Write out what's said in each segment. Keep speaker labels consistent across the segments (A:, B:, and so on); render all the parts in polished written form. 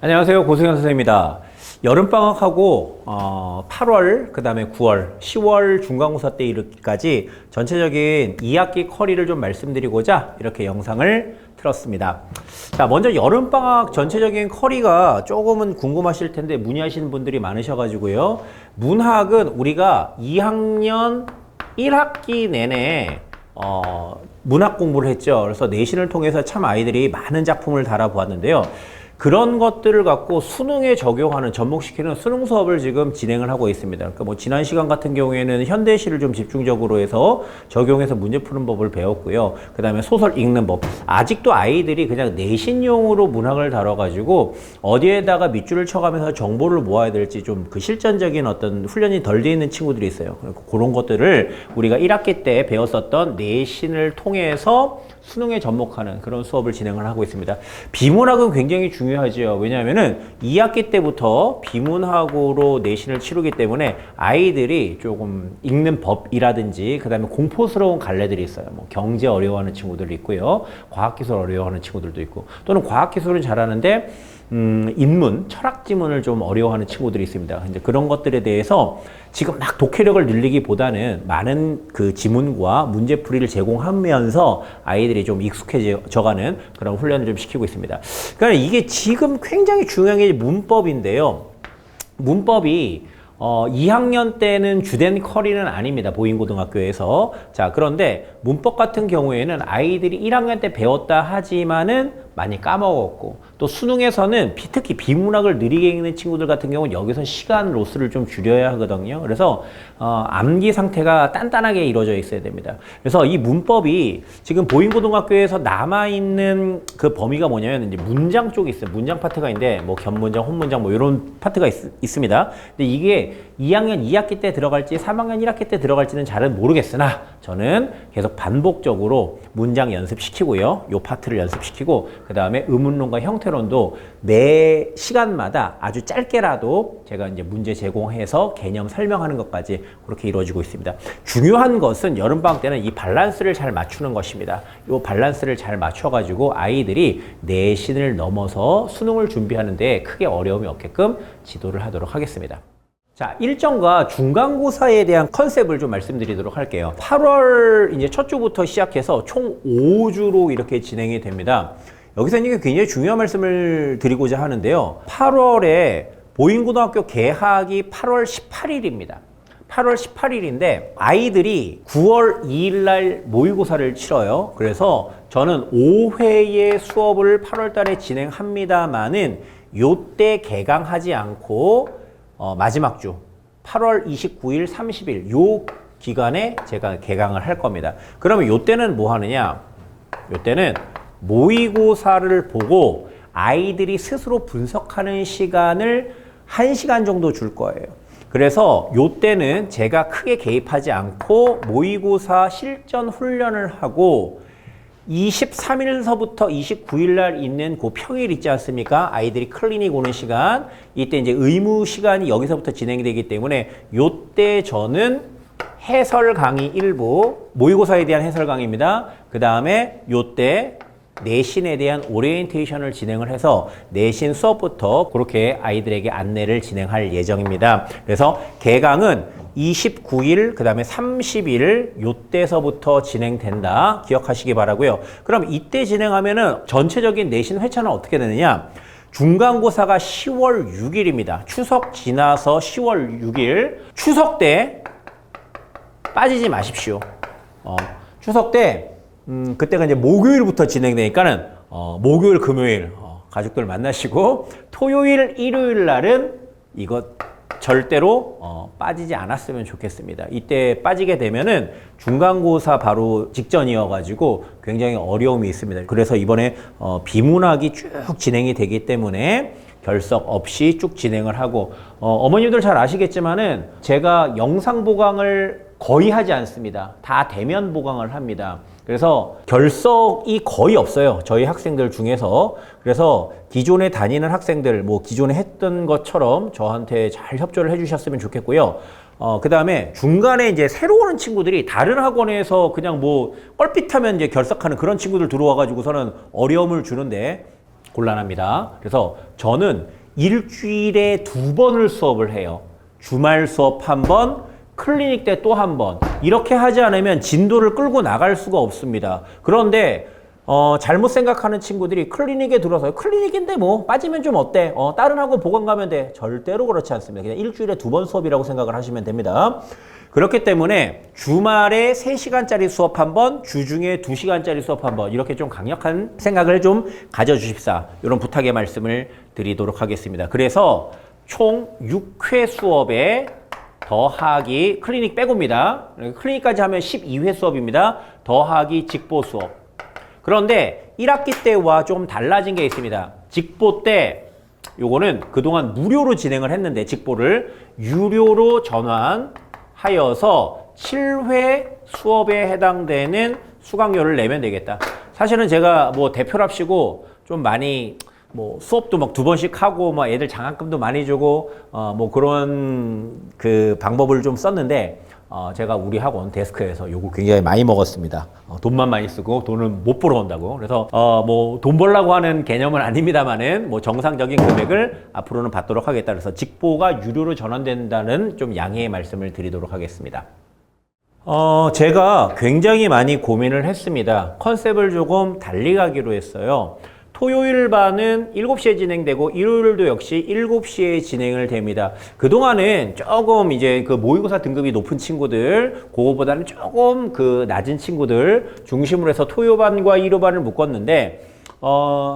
A: 안녕하세요. 고승현 선생님입니다. 여름방학하고 8월, 그 다음에 9월, 10월 중간고사 때 이르기까지 전체적인 2학기 커리를 좀 말씀드리고자 이렇게 영상을 틀었습니다. 자, 먼저 여름방학 전체적인 커리가 조금은 궁금하실 텐데 문의하시는 분들이 많으셔가지고요. 문학은 우리가 2학년 1학기 내내 문학 공부를 했죠. 그래서 내신을 통해서 참 아이들이 많은 작품을 달아보았는데요. 그런 것들을 갖고 수능에 적용하는, 접목시키는 수능 수업을 지금 진행을 하고 있습니다. 그러니까 뭐 지난 시간 같은 경우에는 현대시를 좀 집중적으로 해서 적용해서 문제 푸는 법을 배웠고요. 그 다음에 소설 읽는 법. 아직도 아이들이 그냥 내신용으로 문학을 다뤄가지고 어디에다가 밑줄을 쳐가면서 정보를 모아야 될지 좀 그 실전적인 어떤 훈련이 덜 돼 있는 친구들이 있어요. 그런 것들을 우리가 1학기 때 배웠었던 내신을 통해서 수능에 접목하는 그런 수업을 진행을 하고 있습니다. 비문학은 굉장히 중요하죠. 왜냐하면은 2학기 때부터 비문학으로 내신을 치르기 때문에 아이들이 조금 읽는 법이라든지 그 다음에 공포스러운 갈래들이 있어요. 뭐 경제 어려워하는 친구들도 있고요. 과학기술 어려워하는 친구들도 있고, 또는 과학기술은 잘하는데 인문, 철학지문을 좀 어려워하는 친구들이 있습니다. 이제 그런 것들에 대해서 지금 막 독해력을 늘리기보다는 많은 그 지문과 문제풀이를 제공하면서 아이들이 좀 익숙해져가는 그런 훈련을 좀 시키고 있습니다. 그러니까 이게 지금 굉장히 중요한 게 문법인데요. 문법이 2학년 때는 주된 커리는 아닙니다. 보인고등학교에서. 자, 그런데 문법 같은 경우에는 아이들이 1학년 때 배웠다 하지만은 많이 까먹었고, 또 수능에서는 특히 비문학을 느리게 읽는 친구들 같은 경우는 여기서 시간 로스를 좀 줄여야 하거든요. 그래서 암기 상태가 단단하게 이루어져 있어야 됩니다. 그래서 이 문법이 지금 보인고등학교에서 남아있는 그 범위가 뭐냐면 이제 문장 쪽이 있어요. 문장 파트가 있는데 뭐 견문장, 혼문장 뭐 이런 파트가 있습니다. 근데 이게 2학년 2학기 때 들어갈지 3학년 1학기 때 들어갈지는 잘은 모르겠으나 저는 계속 반복적으로 문장 연습시키고요. 요 파트를 연습시키고, 그 다음에 의문론과 형태론도 매 시간마다 아주 짧게라도 제가 이제 문제 제공해서 개념 설명하는 것까지 그렇게 이루어지고 있습니다. 중요한 것은 여름방학 때는 이 밸런스를 잘 맞추는 것입니다. 이 밸런스를 잘 맞춰가지고 아이들이 내신을 넘어서 수능을 준비하는 데 크게 어려움이 없게끔 지도를 하도록 하겠습니다. 자, 일정과 중간고사에 대한 컨셉을 좀 말씀드리도록 할게요. 8월 이제 첫 주부터 시작해서 총 5주로 이렇게 진행이 됩니다. 여기서 이게 굉장히 중요한 말씀을 드리고자 하는데요. 8월에 보인고등학교 개학이 8월 18일입니다. 8월 18일인데 아이들이 9월 2일 날 모의고사를 치러요. 그래서 저는 5회의 수업을 8월 달에 진행합니다만은 요때 개강하지 않고 마지막 주 8월 29일, 30일 요 기간에 제가 개강을 할 겁니다. 그러면 요때는 뭐 하느냐? 요때는 모의고사를 보고 아이들이 스스로 분석하는 시간을 1시간 정도 줄 거예요. 그래서 요때는 제가 크게 개입하지 않고 모의고사 실전 훈련을 하고 23일서부터 29일 날 있는 그 평일 있지 않습니까? 아이들이 클리닉 오는 시간, 이때 이제 의무 시간이 여기서부터 진행이 되기 때문에 요때 저는 해설 강의 일부, 모의고사에 대한 해설 강의입니다. 그 다음에 요때 내신에 대한 오리엔테이션을 진행을 해서 내신 수업부터 그렇게 아이들에게 안내를 진행할 예정입니다. 그래서 개강은 29일, 그 다음에 30일 요때서부터 진행된다. 기억하시기 바라고요. 그럼 이때 진행하면은 전체적인 내신 회차는 어떻게 되느냐? 중간고사가 10월 6일입니다. 추석 지나서 10월 6일. 추석 때 빠지지 마십시오. 추석 때 그때가 이제 목요일부터 진행되니까는 목요일, 금요일 가족들 만나시고, 토요일, 일요일 날은 이거 절대로 빠지지 않았으면 좋겠습니다. 이때 빠지게 되면은 중간고사 바로 직전이어가지고 굉장히 어려움이 있습니다. 그래서 이번에 비문학이 쭉 진행이 되기 때문에 결석 없이 쭉 진행을 하고, 어머님들 잘 아시겠지만은 제가 영상 보강을 거의 하지 않습니다. 다 대면 보강을 합니다. 그래서 결석이 거의 없어요. 저희 학생들 중에서. 그래서 기존에 다니는 학생들, 뭐 기존에 했던 것처럼 저한테 잘 협조를 해주셨으면 좋겠고요. 그 다음에 중간에 이제 새로 오는 친구들이 다른 학원에서 그냥 뭐 껄핏하면 이제 결석하는 그런 친구들 들어와가지고서는 어려움을 주는데, 곤란합니다. 그래서 저는 일주일에 2번을 수업을 해요. 주말 수업 1번, 클리닉 때 또 1번. 이렇게 하지 않으면 진도를 끌고 나갈 수가 없습니다. 그런데 잘못 생각하는 친구들이 클리닉에 들어서 클리닉인데 뭐 빠지면 좀 어때? 다른 학원 보건 가면 돼. 절대로 그렇지 않습니다. 그냥 일주일에 2번 수업이라고 생각을 하시면 됩니다. 그렇기 때문에 주말에 3시간짜리 수업 1번, 주중에 2시간짜리 수업 1번 이렇게 좀 강력한 생각을 좀 가져주십사. 이런 부탁의 말씀을 드리도록 하겠습니다. 그래서 총 6회 수업에 더하기 클리닉 빼고입니다. 클리닉까지 하면 12회 수업입니다. 더하기 직보 수업. 그런데 1학기 때와 좀 달라진 게 있습니다. 직보 때 요거는 그동안 무료로 진행을 했는데 직보를 유료로 전환하여서 7회 수업에 해당되는 수강료를 내면 되겠다. 사실은 제가 뭐 대표랍시고 좀 많이 뭐 수업도 막 2번씩 하고 막 애들 장학금도 많이 주고 뭐 그런 그 방법을 좀 썼는데 제가 우리 학원 데스크에서 요거 굉장히 많이 먹었습니다. 돈만 많이 쓰고 돈을 못 벌어온다고. 그래서 뭐 돈 벌라고 하는 개념은 아닙니다만은 뭐 정상적인 금액을 앞으로는 받도록 하겠다. 그래서 직보가 유료로 전환된다는 좀 양해의 말씀을 드리도록 하겠습니다. 제가 굉장히 많이 고민을 했습니다. 컨셉을 조금 달리 가기로 했어요. 토요일 반은 7시에 진행되고 일요일도 역시 7시에 진행을 됩니다. 그동안은 조금 이제 그 모의고사 등급이 높은 친구들, 그거보다는 조금 그 낮은 친구들 중심으로 해서 토요반과 일요반을 묶었는데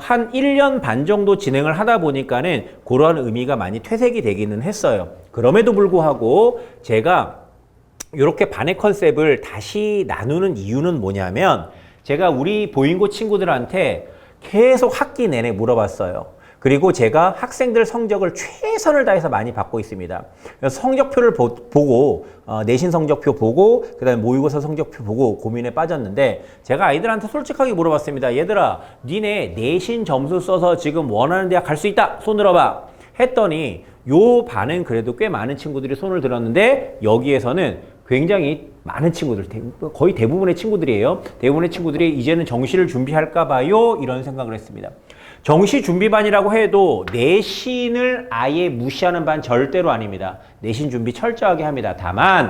A: 한 1년 반 정도 진행을 하다 보니까는 그러한 의미가 많이 퇴색이 되기는 했어요. 그럼에도 불구하고 제가 이렇게 반의 컨셉을 다시 나누는 이유는 뭐냐면 제가 우리 보인고 친구들한테 계속 학기 내내 물어봤어요. 그리고 제가 학생들 성적을 최선을 다해서 많이 받고 있습니다. 그래서 성적표를 보고 내신 성적표 보고 그 다음에 모의고사 성적표 보고 고민에 빠졌는데 제가 아이들한테 솔직하게 물어봤습니다. 얘들아 니네 내신 점수 써서 지금 원하는 대학 갈 수 있다. 손 들어봐. 했더니 요 반은 그래도 꽤 많은 친구들이 손을 들었는데 여기에서는 굉장히 많은 친구들, 거의 대부분의 친구들이에요. 대부분의 친구들이 이제는 정시를 준비할까 봐요. 이런 생각을 했습니다. 정시 준비반이라고 해도 내신을 아예 무시하는 반 절대로 아닙니다. 내신 준비 철저하게 합니다. 다만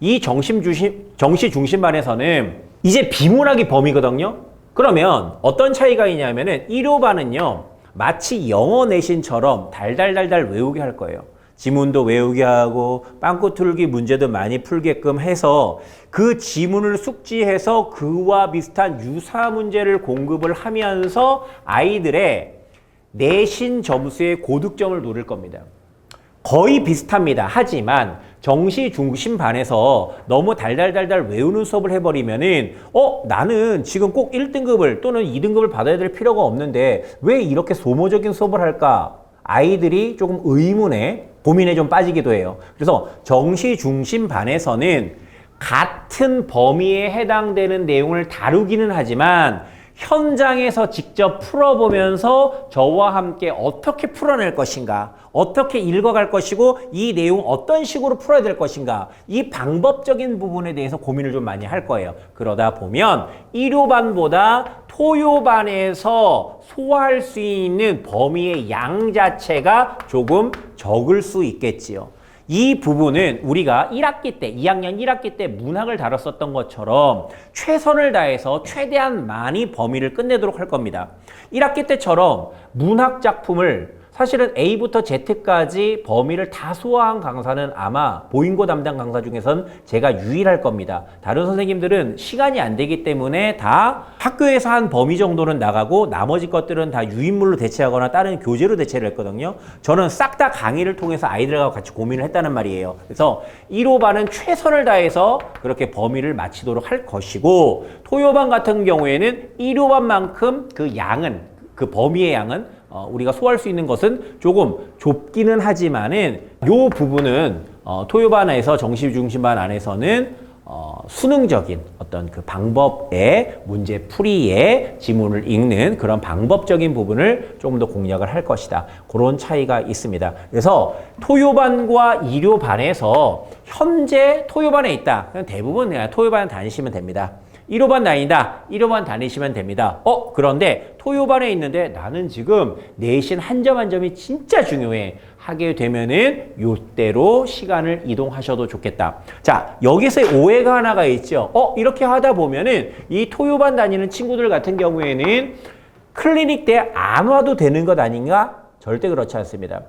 A: 이 정시 중심반에서는 이제 비문학이 범위거든요. 그러면 어떤 차이가 있냐면은 1호반은요. 마치 영어 내신처럼 달달달달 외우게 할 거예요. 지문도 외우게 하고 빵꾸 뚫기 문제도 많이 풀게끔 해서 그 지문을 숙지해서 그와 비슷한 유사 문제를 공급을 하면서 아이들의 내신 점수의 고득점을 노릴 겁니다. 거의 비슷합니다. 하지만 정시 중심 반에서 너무 달달달달 외우는 수업을 해버리면은 나는 지금 꼭 1등급을 또는 2등급을 받아야 될 필요가 없는데 왜 이렇게 소모적인 수업을 할까? 아이들이 조금 의문에 고민에 좀 빠지기도 해요. 그래서 정시 중심 반에서는 같은 범위에 해당되는 내용을 다루기는 하지만 현장에서 직접 풀어보면서 저와 함께 어떻게 풀어낼 것인가, 어떻게 읽어갈 것이고 이 내용 어떤 식으로 풀어야 될 것인가, 이 방법적인 부분에 대해서 고민을 좀 많이 할 거예요. 그러다 보면 1호반보다 토요반에서 소화할 수 있는 범위의 양 자체가 조금 적을 수 있겠지요. 이 부분은 우리가 1학기 때, 2학년 1학기 때 문학을 다뤘었던 것처럼 최선을 다해서 최대한 많이 범위를 끝내도록 할 겁니다. 1학기 때처럼 문학 작품을 사실은 A부터 Z까지 범위를 다 소화한 강사는 아마 보인고 담당 강사 중에선 제가 유일할 겁니다. 다른 선생님들은 시간이 안 되기 때문에 다 학교에서 한 범위 정도는 나가고 나머지 것들은 다 유인물로 대체하거나 다른 교재로 대체를 했거든요. 저는 싹 다 강의를 통해서 아이들과 같이 고민을 했다는 말이에요. 그래서 1호반은 최선을 다해서 그렇게 범위를 마치도록 할 것이고 토요반 같은 경우에는 1호반만큼 그 양은, 그 범위의 양은 우리가 소화할 수 있는 것은 조금 좁기는 하지만은 요 부분은 토요반에서 정시 중심반 안에서는 수능적인 어떤 그 방법의 문제 풀이에 지문을 읽는 그런 방법적인 부분을 조금 더 공략을 할 것이다. 그런 차이가 있습니다. 그래서 토요반과 일요반에서 현재 토요반에 있다. 그냥 대부분 그냥 토요반 다니시면 됩니다. 1호반 다닌다. 1호반 다니시면 됩니다. 그런데 토요반에 있는데 나는 지금 내신 한 점 한 점이 진짜 중요해. 하게 되면은 요때로 시간을 이동하셔도 좋겠다. 자, 여기서 오해가 하나가 있죠. 이렇게 하다 보면은 이 토요반 다니는 친구들 같은 경우에는 클리닉 때 안 와도 되는 것 아닌가? 절대 그렇지 않습니다.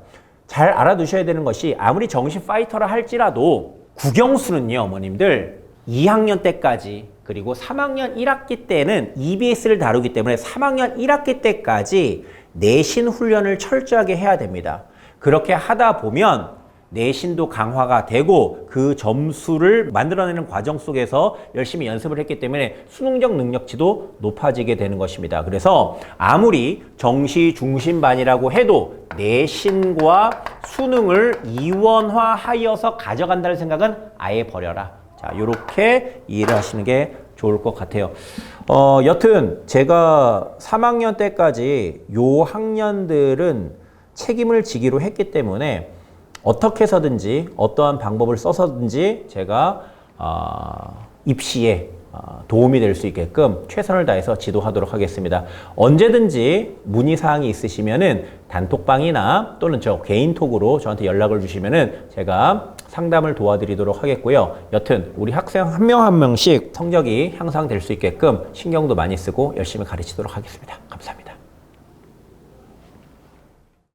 A: 잘 알아두셔야 되는 것이 아무리 정시 파이터라 할지라도 국영수는요, 어머님들 2학년 때까지 그리고 3학년 1학기 때는 EBS를 다루기 때문에 3학년 1학기 때까지 내신 훈련을 철저하게 해야 됩니다. 그렇게 하다 보면 내신도 강화가 되고 그 점수를 만들어내는 과정 속에서 열심히 연습을 했기 때문에 수능적 능력치도 높아지게 되는 것입니다. 그래서 아무리 정시 중심반이라고 해도 내신과 수능을 이원화하여서 가져간다는 생각은 아예 버려라. 자, 요렇게 이해를 하시는 게 좋을 것 같아요. 여튼 제가 3학년 때까지 요 학년들은 책임을 지기로 했기 때문에 어떻게 해서든지 어떠한 방법을 써서든지 제가 입시에 도움이 될 수 있게끔 최선을 다해서 지도하도록 하겠습니다. 언제든지 문의사항이 있으시면은 단톡방이나 또는 저 개인톡으로 저한테 연락을 주시면은 제가 상담을 도와드리도록 하겠고요. 여튼 우리 학생 한 명 한 명씩 성적이 향상될 수 있게끔 신경도 많이 쓰고 열심히 가르치도록 하겠습니다. 감사합니다.